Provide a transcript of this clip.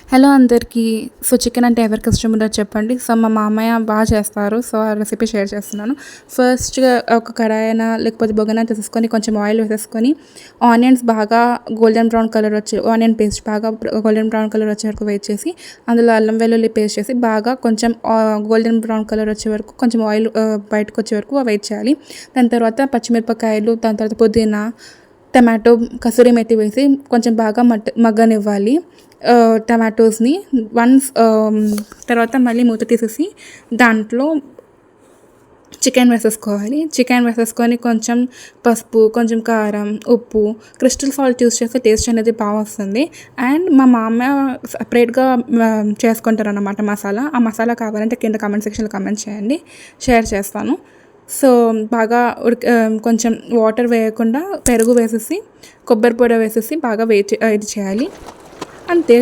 Hello అందరికీ. So, chicken అంటే ఎవరికి ఇష్టం ఉండదో చెప్పండి. సో, మా మామయ్య బాగా చేస్తారు. సో, ఆ రెసిపీ షేర్ చేస్తున్నాను. ఫస్ట్‌గా ఒక కడాయన లేకపోతే బొగన తీసేసుకొని కొంచెం ఆయిల్ వేసేసుకొని ఆనియన్స్ బాగా golden brown colour onion paste బాగా గోల్డెన్ బ్రౌన్ కలర్ వచ్చే వరకు వెయిట్ చేసి అందులో అల్లం వెల్లుల్లి పేస్ట్ చేసి బాగా కొంచెం గోల్డెన్ బ్రౌన్ కలర్ వచ్చే వరకు కొంచెం ఆయిల్ బయటకు వచ్చే వరకు వెయిట్ చేయాలి. దాని తర్వాత పచ్చిమిరపకాయలు, దాని తర్వాత పుదీనా, టమాటో, కసూరి మెతి వేసి కొంచెం బాగా మగ్గనివ్వాలి టమాటోస్ని. తర్వాత మళ్ళీ మూత తీసేసి దాంట్లో చికెన్ వేసేసుకొని కొంచెం పసుపు, కొంచెం కారం, ఉప్పు, క్రిస్టల్ సాల్ట్ యూస్ చేస్తే టేస్ట్ అనేది బాగా వస్తుంది. అండ్ మా మామ సపరేట్గా చేసుకుంటారన్నమాట మసాలా. ఆ మసాలా కావాలంటే కింద కామెంట్ సెక్షన్లో కామెంట్ చేయండి, షేర్ చేస్తాను. సో, బాగా కొంచెం వాటర్ వేయకుండా పెరుగు వేసేసి కొబ్బరి పొడి వేసేసి బాగా ఇది చేయాలి. అంతే.